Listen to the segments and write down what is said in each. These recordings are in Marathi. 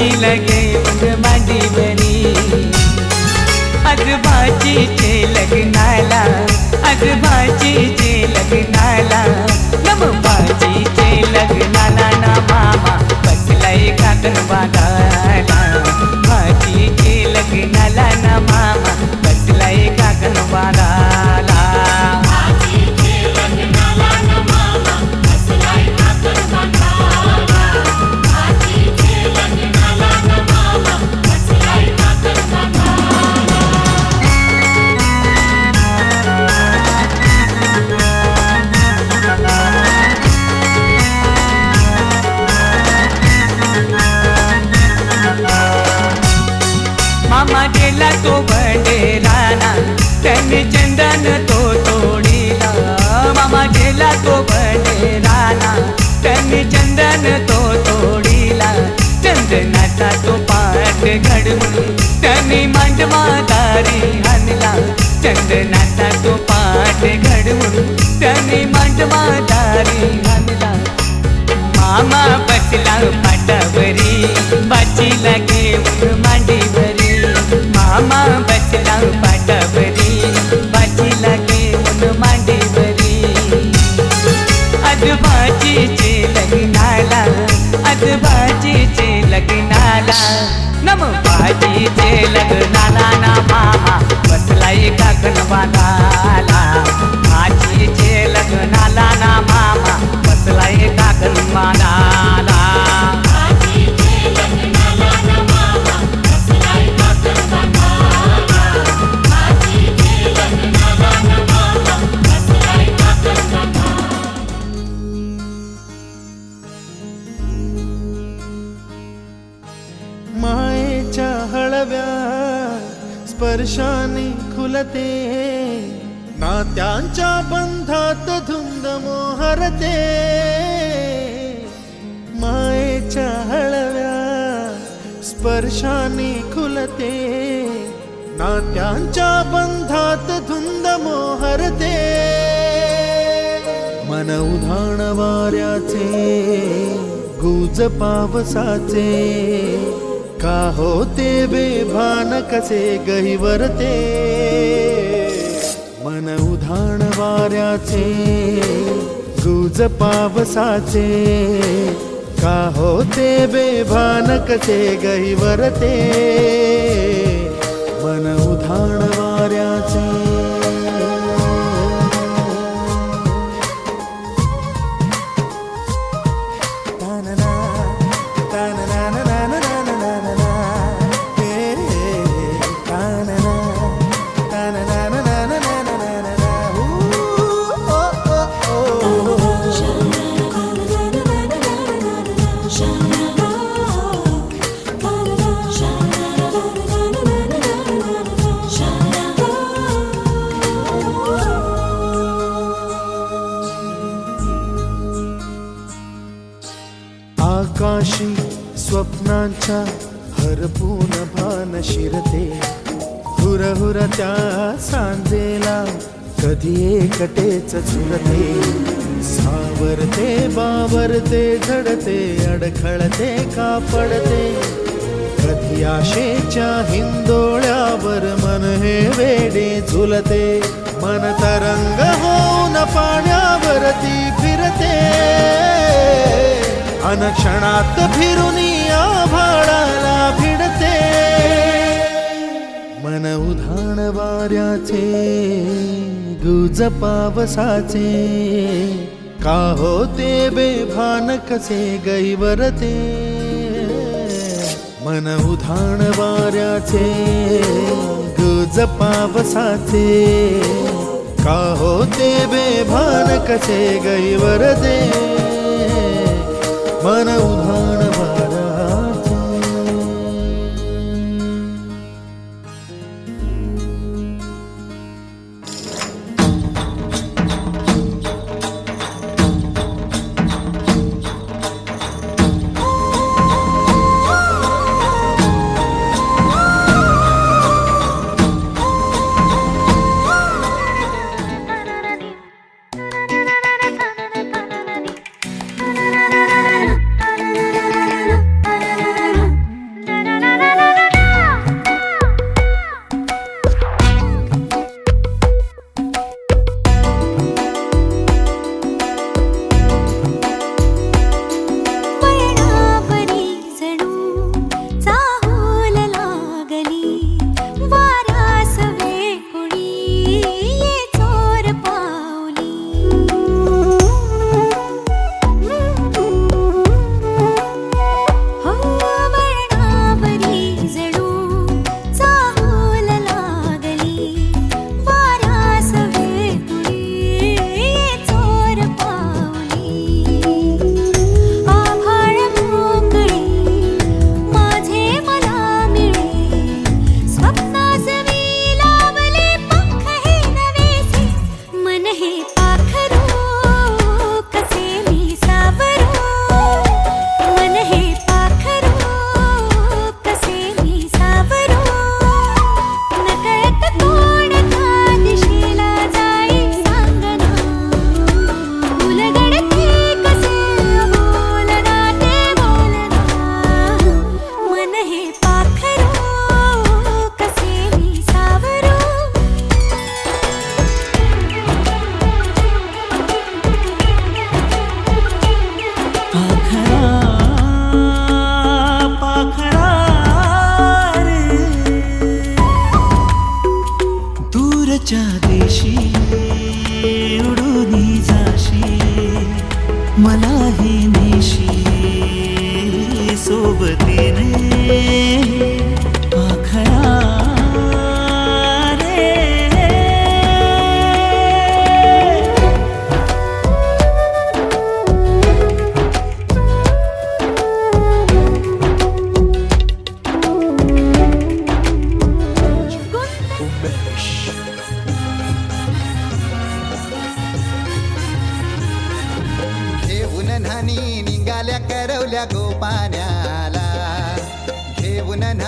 भाची लगे मांडी बरी आज भाचीचे लग्नाला आज भाचीचे लग्नाला नम भाचीचे लग्नाला ना मामा बसलाय काकण बांधायला भाचीचे लग्नाला ना मामा बसलाय काकण बांधायला मामा गेला तो बडेराना त्यांनी चंदन तो तोडीला मामा गेला तो बडेराना त्यांनी चंदन तो तोडीला चंदनाचा तो पाठ घडवून त्यांनी मांडवादारी आणला चंदनाचा तो पाठ घडवून त्यांनी मांडवादारी आणला मामा बसला पाटावरी बाचीला घेऊन मांडीवरी मामा बसला पाटावरी बाचीला घेऊन मांडीवरी आज भाचीचे लग्नाला आज भाचीचे लग्नाला नम भाचीचे लग्नाला ना मामा बसलाय काकण बांधायला भाचीचे लग्नाला ना मामा बसलाय काकण बांधायला मायेच्या हळव्या स्पर्शाने खुलते नात्यांच्या बंधात धुंद मोहरते मायेच्या हळव्या स्पर्शाने खुलते नात्यांच्या बंधात धुंद मोहरते मन उधाण वाऱ्याचे गुज पावसाचे का होते बेभान कसे गहिवरते मन उधाण वाऱ्याचे गुज पावसाचे का होते बेभान कसे गहिवरते मन उधाण वाऱ्याचे आकाशी स्वप्नांच्या हरपून भान शिरते हुरहुर त्या सांजेला कधी एकटेच झुलते सावरते बावरते झडते अडखळते का पडते कधी आशेच्या हिंदोळ्यावर मन हे वेडे झुलते मन तरंग होऊन पाण्यावरती फिरते अनक्षणात फिरुनी आभाळाला भिडते मन उधाण वाऱ्याचे गुज पावसाचे का होते बेभान कसे गैवरते मन उधाण वाऱ्याचे गुज पावसाचे का होते बेभान कसे गैवरते मन उधाण वाऱ्याचे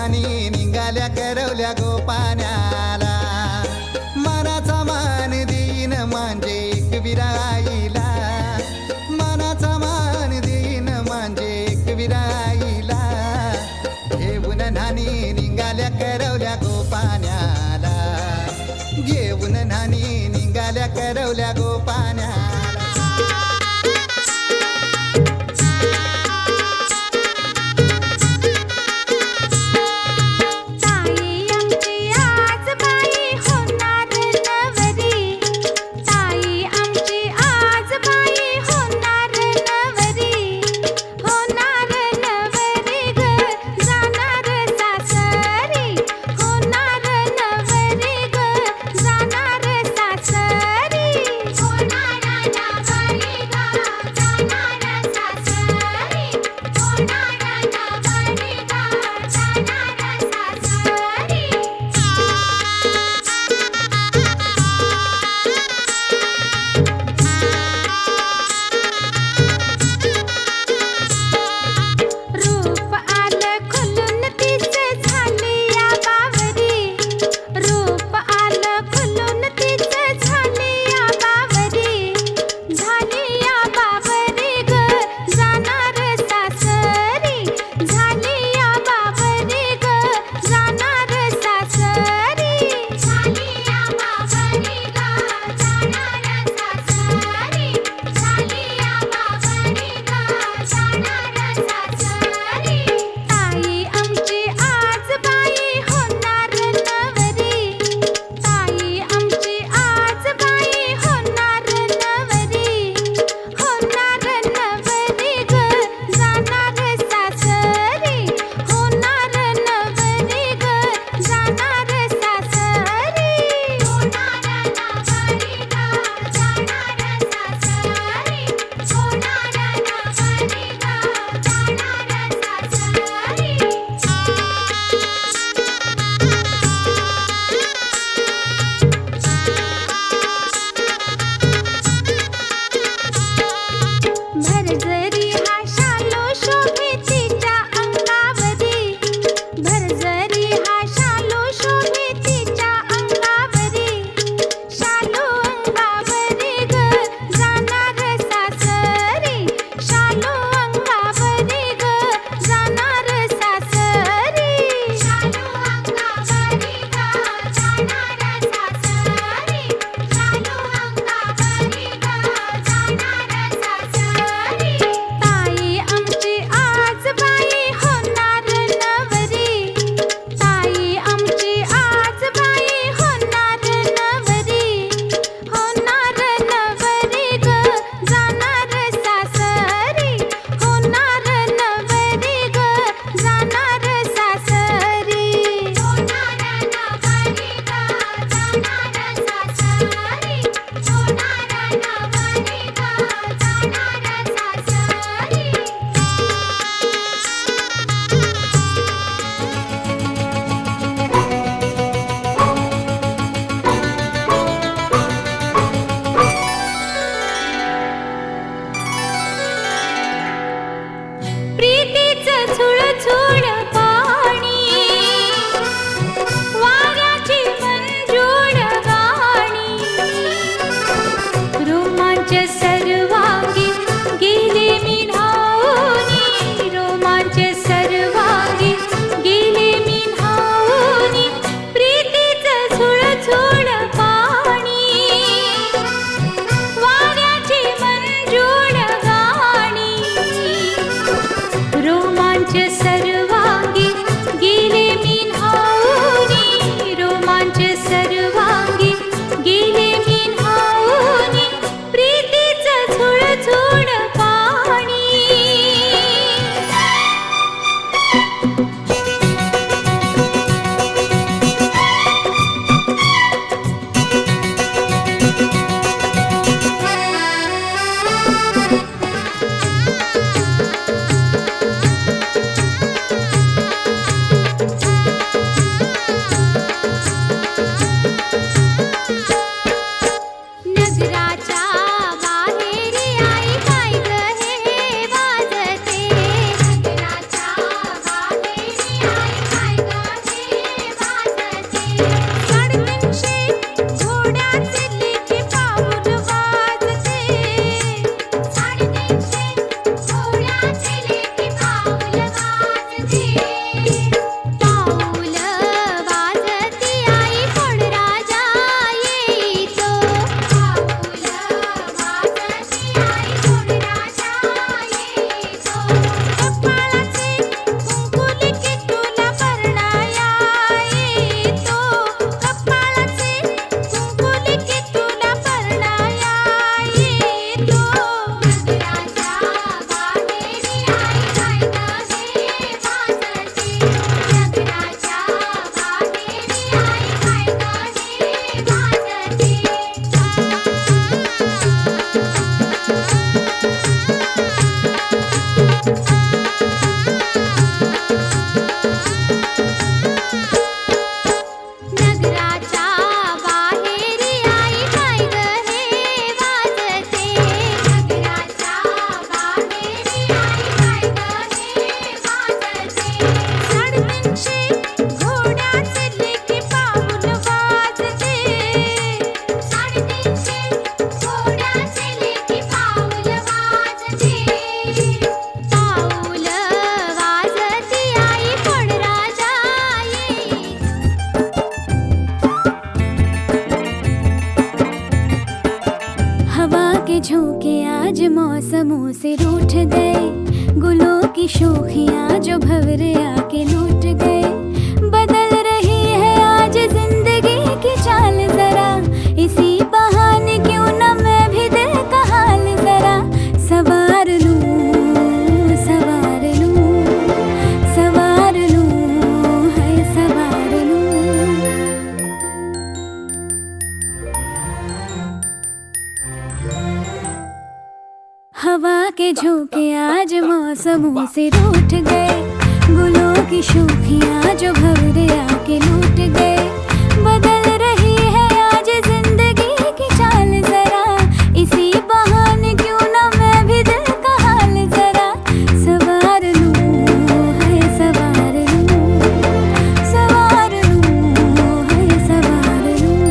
न्हाणी निघाल्या करवल्या गोपाण्याला मनाचा मान देईन म्हणजे एक विराईला मनाचा मान देईन म्हणजे एक विराईला घेऊन न्हाणी निघाल्या करवल्या गोपाण्याला घेऊन न्हाणी निघाल्या करवल्या गोपाण्याला होणार मौसमों से रूठ गए, गुलों की शोखियाँ जो भंवरे आके लूट गए। बदल रही है आज जिंदगी की चाल जरा, इसी बहाने क्यों न मैं भी दिल का हाल जरा सवार लूं, सवार लूं, सवार लूं, है सवार लूं। हवा के झोंके आज मौसमों से रूठ गए, गुलों की शोखियाँ जो भंवरे आके लूट गए। बदल रही है आज जिंदगी की चाल जरा, इसी बहाने क्यों न मैं भी दिल का हाल जरा सवार लूं, है सवार लूं, सवार लूं, है सवार लूं।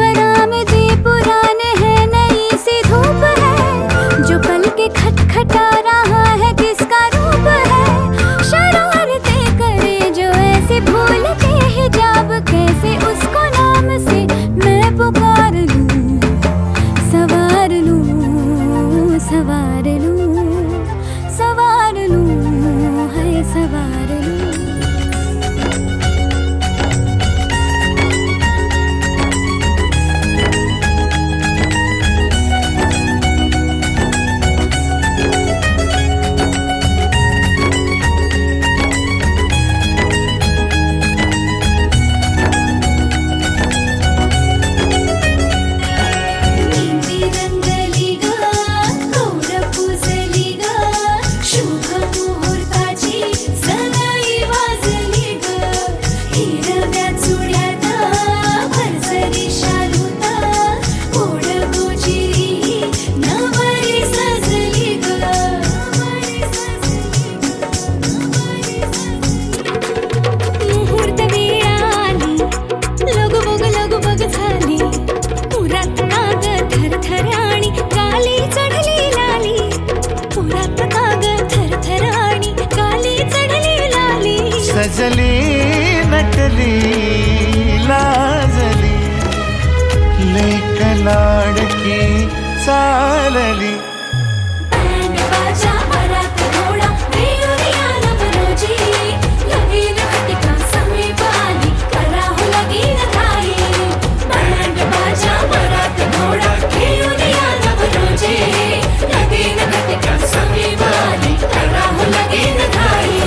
बरामदे पुराने हैं, नई सी धूप है, जो पल के खटखटा रहा है किसका रूप है। शरारतें करे जो ऐसे भूल के हिजाब, कैसे उसको नाम से मैं पुकार लूं, सवार लूं, सवार लूं, सवार लूं, है सवार लूं। मेहंदी रंगली ग, कौर पुसली ग, शुभ मुहूर्ताची सनई वाजली ग। हिरव्या चुड्यात भरसरी शालूत, ओढ गोजिरी नवरी सजली ग, नवरी सजली ग। मुहूर्त वेळ आली, लगबग झाली, पुरात काग थरथर आणि काली चढली लाली, पुरात काग थरथर आणि काली चढली लाली। सजली नटली लाजली, लेक लाडकी चालली। बँड बाजा वरात घोडा, रेवरिया नवरोजी, लगीन घटिका समीप आली, करा हो लगीन घाई। बँड बाजा वरात घोडा, रेवरिया नवरोजी, लगीन घटिका समीप आली, करा हो लगीन घाई।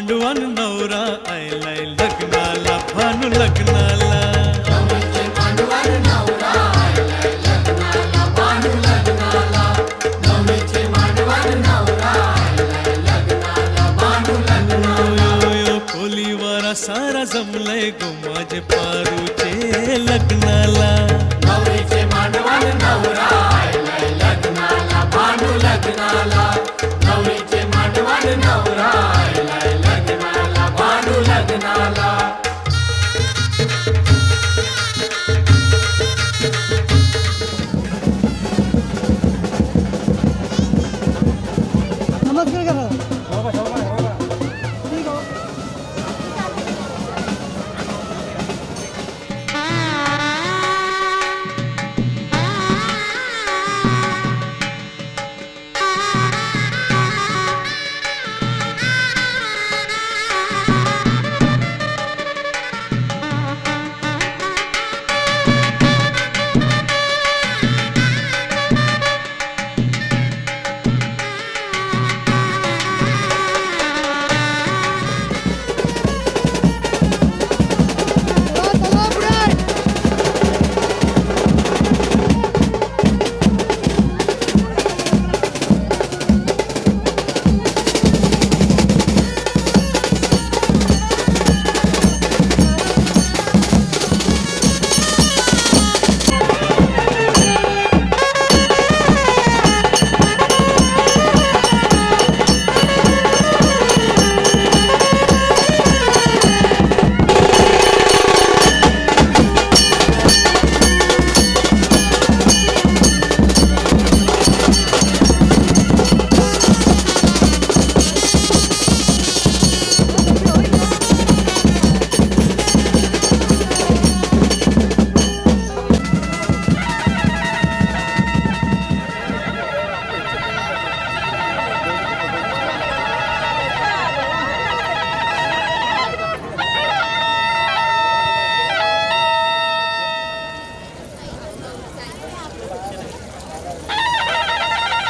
मांडवान नवरा आयलाय लग्नाला भानू लग्नाला कोलीवारा सारा जमलंय गो माझे पारूचे लग्नाला नवरीचे मांडवान नवरा आयलाय लग्नाला भानू लग्नाला नवरीचे मांडवान नवरा आयलाय लग्नाला भानू लग्नाला नमस्कार करा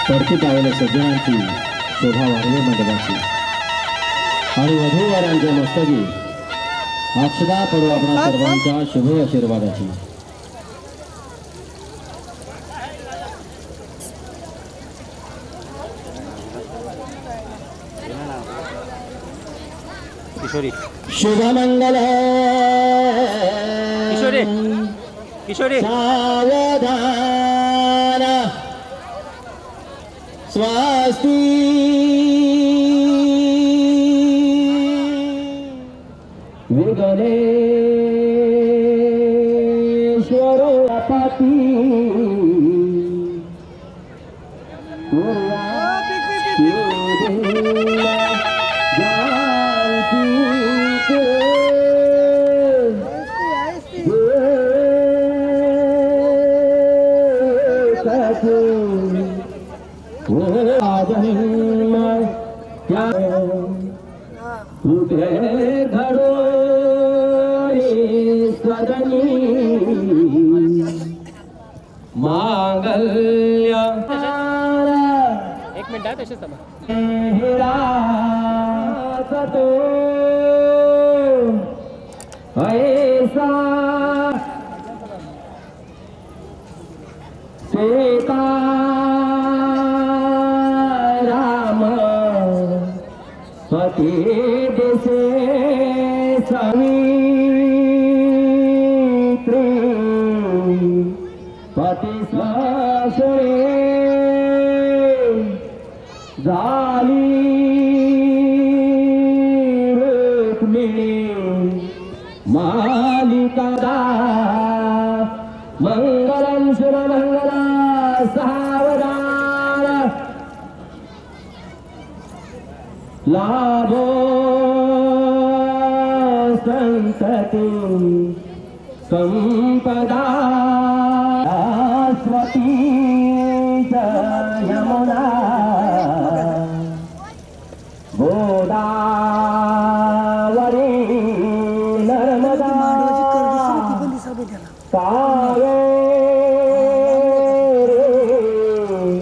पडती पावले सज्जनांची शोभा वाढवे मंडपाची आणि वधूवरांच्या मस्तकी अक्षदा पडू आपणा सर्वांच्या शुभ आशीर्वादाची शुभमंगल किशोरी सावधान स्वस्ति विघ्नेश्वरो अपति घडो सदनी मांगल्य एक मिनिट तसेच तो ऐसा सीता राम पति दिसे सवित्री पति स्वाश्रे झाली रुक्मिणी मालिका मंगलम शिवमंगला सावधान लाभो संतति संपदा स्वती यमुना गोदावरी नर्मदा कावेरी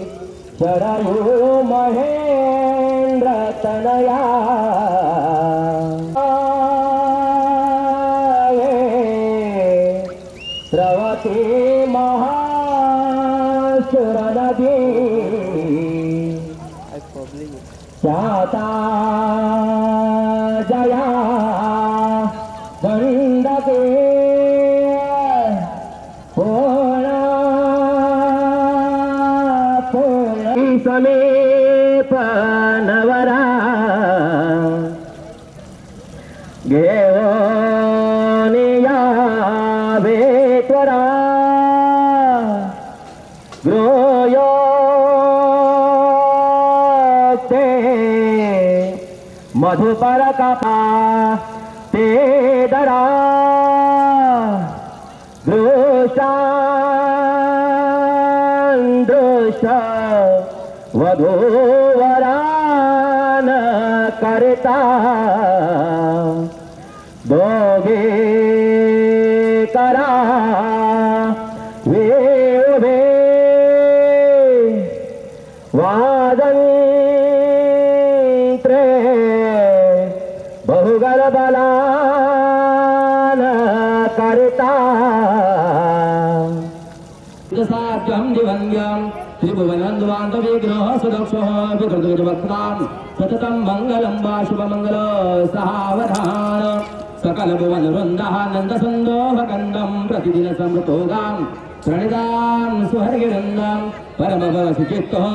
शरयू महेंद्र तनया स्रवते महासुर नदी जाता जया गंडके पूर्णा समीप नवरा घेऊन यावे त्वरा गृहयोक्ते मधुपर कपा ते दरा दृष्टान वधूवरान करता दोघे करा वे उभे वादंत्रे बहुगलबलान करता सात्यं दिवंग्यं त्रिभुवनन्द्वान्तविग्रह सुदक्षः विकृतविजवक्तान् सततं मङ्गलं वा शुभमङ्गल सावधान सकलभुवनवृन्दः नन्दसन्दोहकन्दं प्रतिदिन समृतोगां प्रणितां सुहर्गिनन्दं परमवरसुचित्तः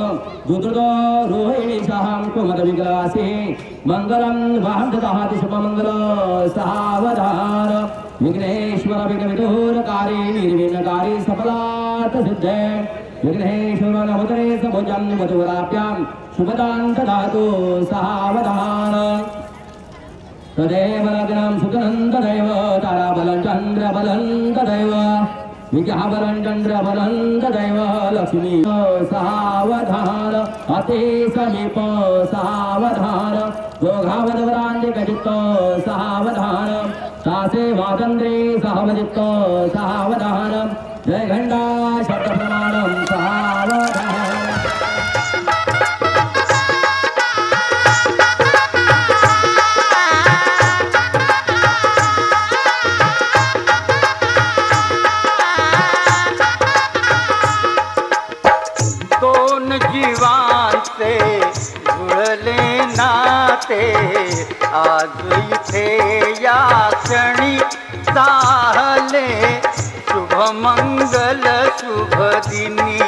दुर्दो रोहिणीशः कुमदविग्रासे मङ्गलं वाहं ददाति शुभमङ्गल सावधान विघ्नेश्वर विघ्नविदूरकारी निर्विघ्नकारी सफलार्थ सिद्धे विघ्नेश्वर नवोदरे सबुजं वधूवराभ्यां शुभदां ददातु सावधान तदेव लग्नं सुतनं तदैव ताराबलं चन्द्रबलं तदैव विद्याबलं चन्द्रबलं तदैव लक्ष्मी सावधान अति समीप सावधान योगावधवरान्तिकचित्त सावधान तासे वादन्द्रे सहवचित्त सावधान जय घण्टा शब्दप्रमाणं सावधान दोन जीवांचे जुळले नाते आज इथे या क्षणी झाले शुभमंगल शुभदिनी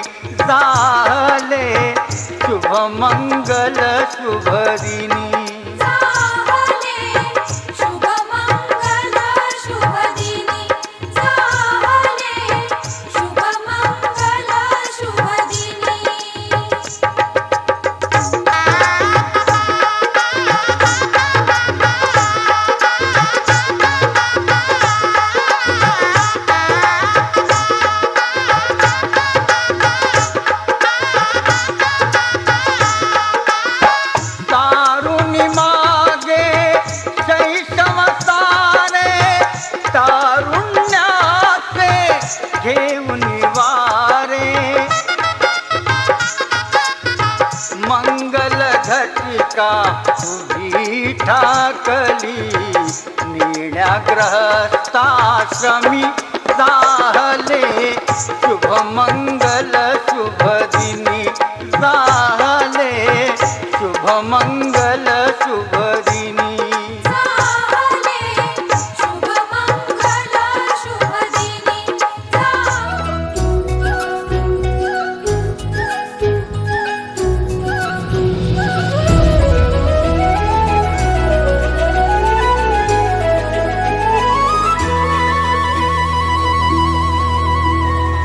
झाले शुभमंगल शुभदिनी उभी ठाकली निण्याग्रहस्ताश्रमी झाले शुभमंगल शुभदिनी झाले शुभमंगल शुभदिनी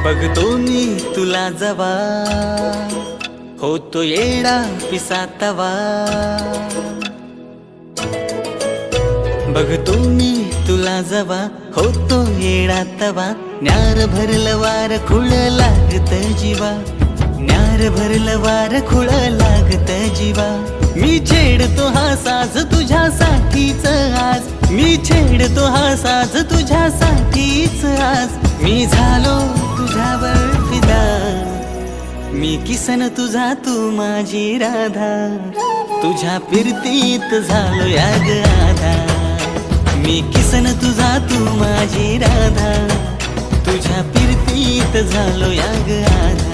बघतो मी तुला जवा होतो येडा पिसातवा बघतो मी तुला जवा होतो येडा तवा न्यार भरलं वार खुळ लागत जीवा न्यार भरलं वार खुळ लागत जीवा मी छेडतो हा साज तुझ्यासाठीच आज मी छेडतो हा साज तुझ्यासाठीच आज मी झालो तुझ्यावर फिदा मी किसन तुझा तू माझी राधा तुझ्या फिरतीत झालो याग आधा मी किसन तुझा तू माझी राधा तुझ्या फिरतीत झालो या ग आधा.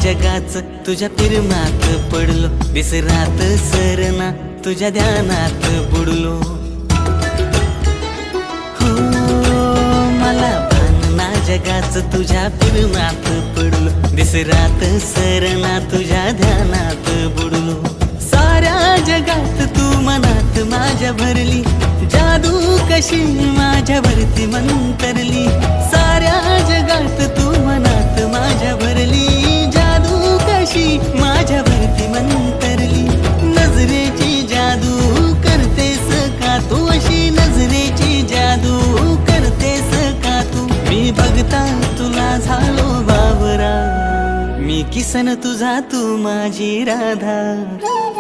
जगाच तुझ्या पिरमात पडलो, विसरात सरना तुझ्या ध्यानात बुडलो. हो मला भानना जगाच तुझ्या पिरमात पडलो, विसरात सरना तुझ्या ध्यानात बुडलो. साऱ्या जगात तू मनात माझ्या भरली, जादू कशी माझ्यावरती मंतरली. साऱ्या जगात तू मनात माझ्या भरली, माझ्यावरती मंतरली. नजरेची जादू करतेस का तू, अशी नजरेची जादू करतेस का तू. मी बघता तुला झालो बावरा, मी किसन तुझा तू माझी राधा.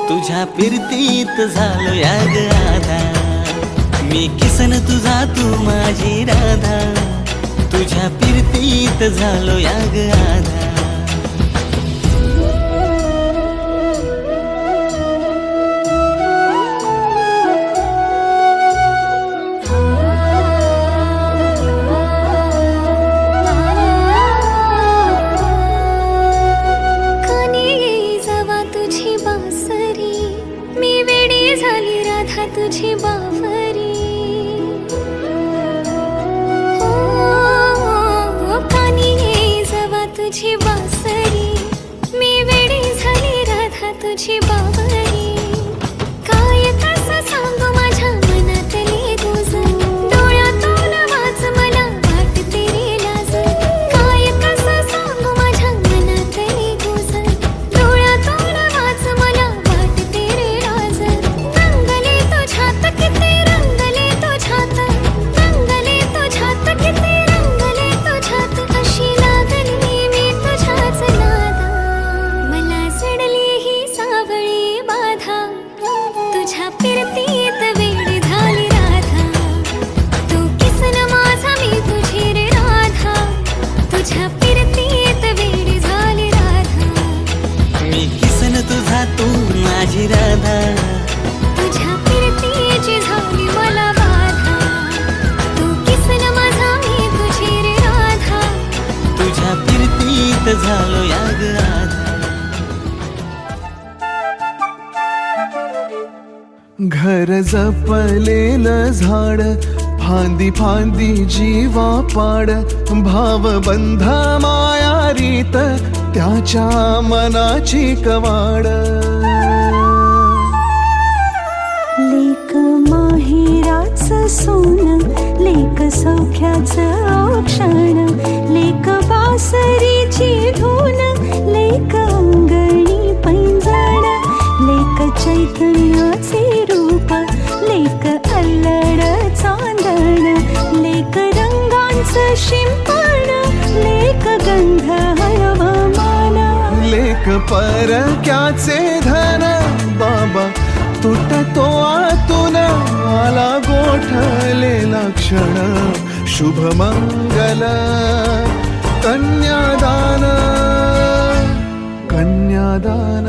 तुझ्या फिरतीत झालो या ग आधा, मी किसन तुझा तू माझी राधा. तुझ्या फिरतीत झालो या ग आधा. तुझी बावरी कानी जवा तुझी बासरी, मी वेडी झाली राधा तुझी बावरी. काय कसं सांगू माझ्या मनातली तुझ, डोळ्यातून वाच मला वाटते रे लाज. काय कसं सांगू माझ्या मनातली तुझ, डोळ्यातून वाच मला वाटते रे लाज. रंगले तुझ्यात किती रंगले तुझ्यात, रंगले तुझ्यात किती रंगले तुझ्यात. अशी लागली मी तुझ्याच नादा, मला जडली ही सावळी बाधा. तुझ्या फिरतीत वेडी झाली राधा, तू किसन माझा मी तुझी रे राधा. तुझ्या फिरतीत वेडी झाली राधा, मी किसन तुझा तू माझी राधा. तुझ्या फिरतीची झाली मला बाधा, तू किसन माझा मी तुझी रे राधा. तुझ्या फिरतीत झालो या ग आधा. घर जपलेलं झाड, फांदी फांदी जीवा पाड. भावबंध माया रीत त्याच्या मनाची कवाड. लेक माहेराचं सोन, लेक सौख्याचं औक्षण. लेक बासरीची धून, लेक अंगणी पैंजण. लेक चैतन्याचे रूप, लेक अल्लड चांदण. लेक रंगांचं शिंपण, लेक गंध हळवमान. लेक परक्याचे धन, बाबा तुटतो आतून. आला गोठलेला क्षण, शुभमंगल कन्यादान, कन्यादान.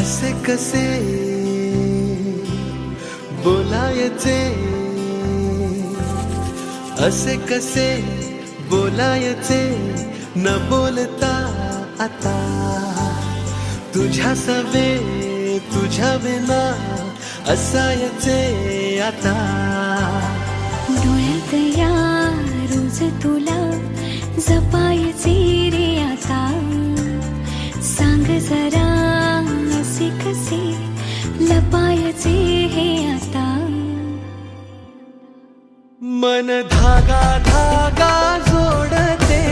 असे कसे बोलायचे, असे कसे बोलायचे न बोलता आता. तुझ्या सवे तुझ्या विना असायचे आता. डोळ्यात या रोज तुला जपायचे रे आता. सांग जरा असे कसे लपायचे हे आता. मन धागा धागा जोडते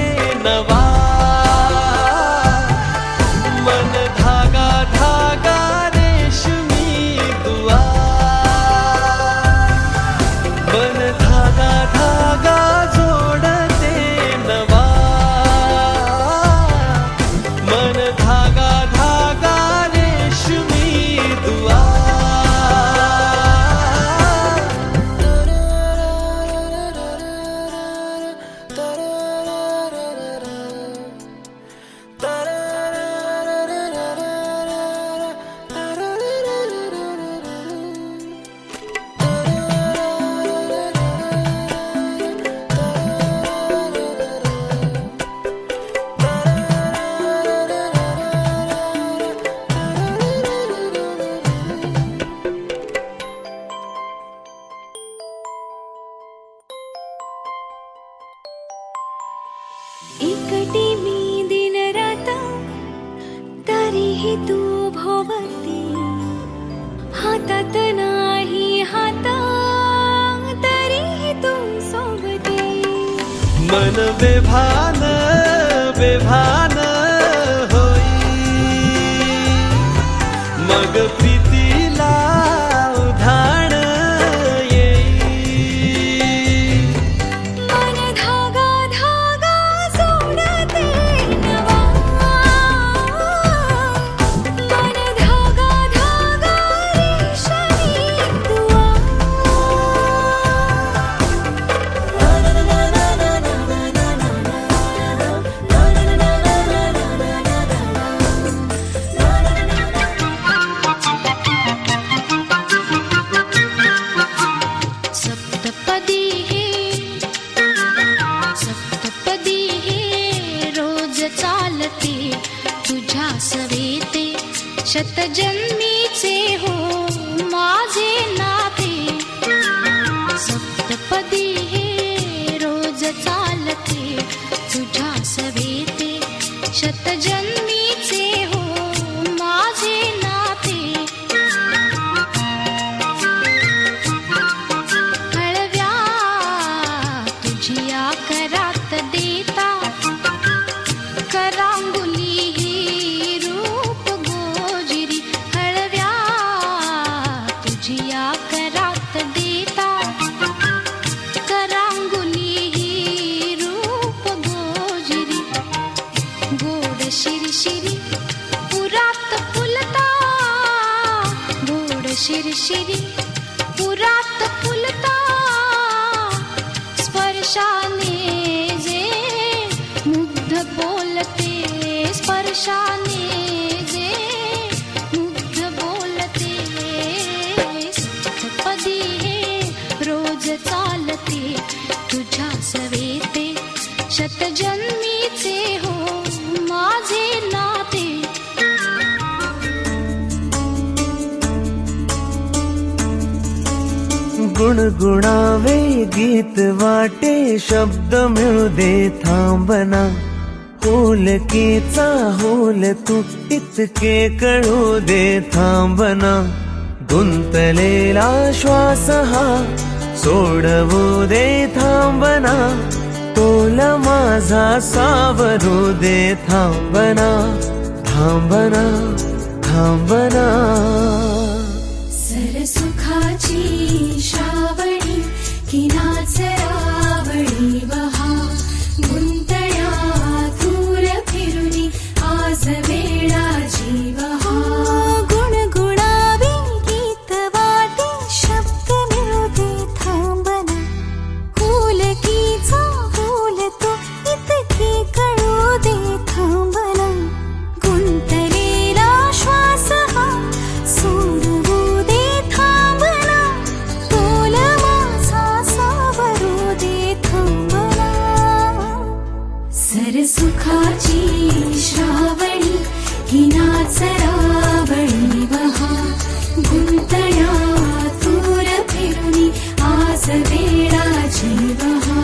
नवा, मन धागा धागा रेशमी दुआ. मन धागा धागा जोडते नवा, मन धागा धागा रेशमी दुआ. तरीही तू भोवती, हातात नाही हाता तरीही तू सोबती. मन बेभान बेभान होई, मग प्रीतीला उधाण येई. मन धागा धागा सोडते नवा, मन धागा धागा रेशमी दुआ. सप्तपदी हे रोज चालते तुझ्या सवेते, शतजन्मीचे हो माझे नाते. सप्तपदी हे रोज चालते तुझ्या सवेते, शतजन्मीचे हो माझे नाते. हळव्या तुझिया करात देता, करांगुली ही रूप गोजिरी. हळव्या तुझिया करात देता, करांगुली ही रूप गोजिरी. गोड शिरशिरी पुरात फुलता, गोड शिरशिरी पुरात फुलता. स्पर्शाने जे मुग्ध बोलते, स्पर्शाने जे मुग्ध बोलते. सप्तपदी हे रोज चालते तुझ्या सवेते, शतजन्मीचे हो माझे नाते. गुणगुणावे गीत वाटे, शब्द मिळू दे थांबना. होलकीचा होल तू इतके कळू दे थांबना. गुंतलेला श्वास हा सोडवू दे थांबना. तोल माझा सावरू दे थांबना. थांबना थांबना. सरसुखाची श्रावणी की नाचरावळी वहा, गुंतळ्या दूर फिरुनी आज वेळा जीवहा. गुणगुणावे गीत वाटे, शब्द मिळू दे थांबना. होलकीचा होल तो इतके कळू दे थांबना. गुंतलेला श्वास हा सोडवू दे थांबना. तोल माझा सावरू दे थांबना. सरसुखाची श्रावणी ही नाचरावळी वहा, गुंतळ्या दूर फिरुनी आज वेळा जीवहा.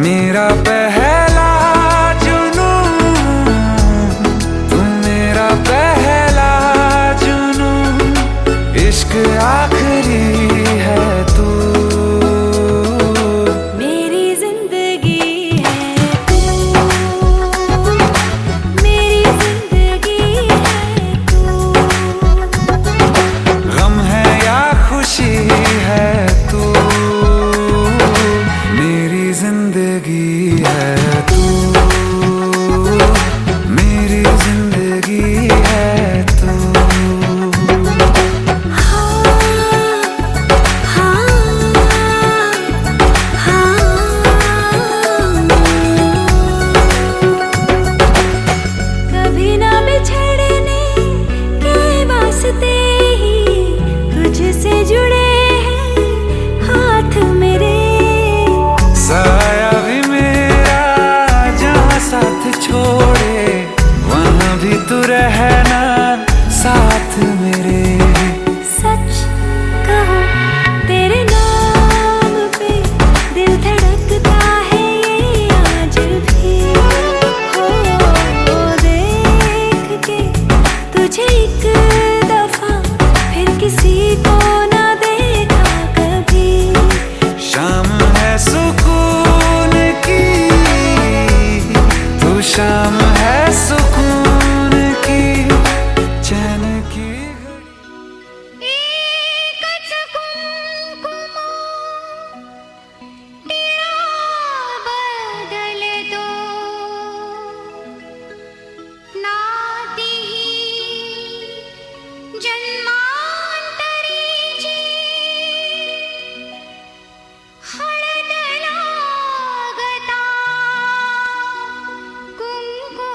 मेरा पहला तू मेरी जिंदगी है तू कभी ना बिछड़ने के वास्ते ही तुझसे जुड़े हैं हाथ मेरे। साया भी मेरा जहाँ साथ छोड़े वहाँ भी तू रहना साथ मेरे। सच कहो तेरे नाम पे दिल धड़कता है ये आज भी। हो देख के तुझे एक दफा फिर किसी को ना देखा कभी। शाम है सुकून की तू शाम है सुकून की चैन की एकच कुंकुम टिळा बदलतो नाती जन्मांतरीची हळद लागता कुंकू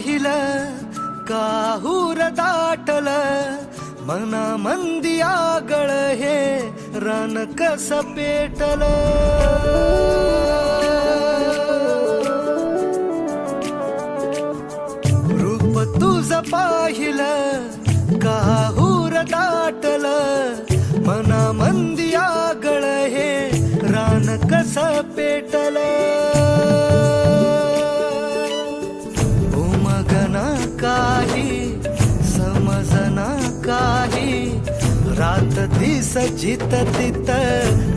पाहिलं काहूर दाटल मना मंदी आगळ हे रान कस पेटल रूप तुझ पाहिलं काहूर दाटल मना मंदी आगळ हे रान कस पेटल उमगना काही समजना काही रात दिस जित तित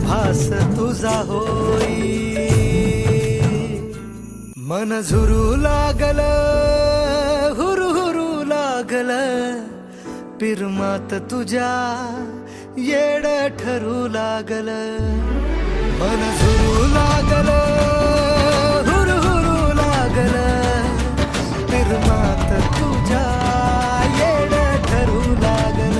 भास तुझा होई मन झुरू लागल हुरू हुरू लागल पिरमात तुझ्या येड ठरू लागल मन झुरू लागल हुरू हुरू लागल पिरमात तुझ्या येड ठरू लागल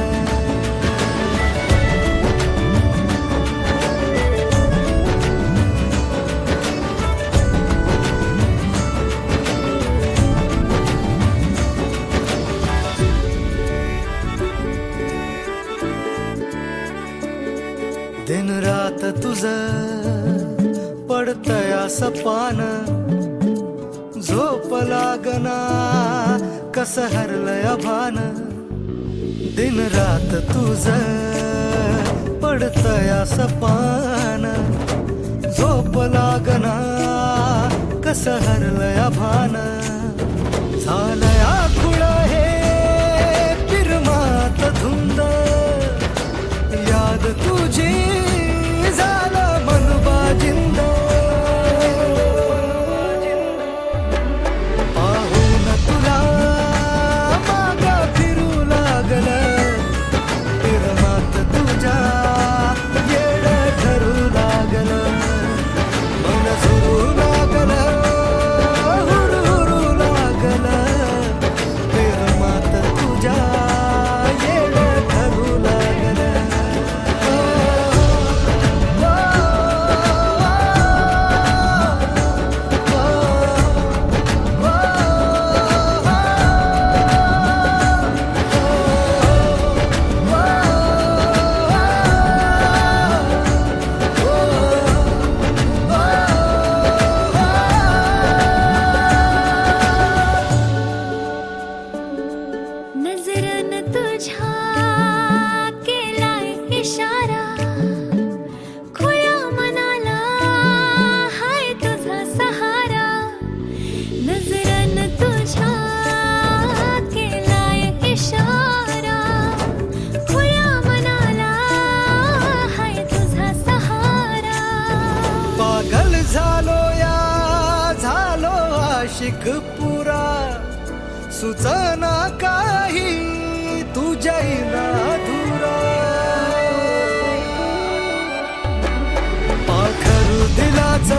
दिन रात तुझ पडतया सपान झोप लागना कस हरलय भान दिन रात तुझ पडतया सपान झोप लागना कस हरलय भान झालया खुळ हे पिरमात धुंद याद तुझी झालं मन बाजिंद पाहून तुला माग फिरू लागल पिरमात तुझ्या येड ठरू लागल मन झुरू लागल हुरू हुरू लागल पिरमात तुझ्या येड ठरू लागल नजरन तुझ्या केलाय इशारा खुळ्या मनाला हाय तुझा सहारा नजरन तुझ्या केलाय इशारा खुळ्या मनाला हाय तुझा सहारा पागल झालो आशिक पुरा सुचना काही तुझ्या धुरा पाखरू दिलाच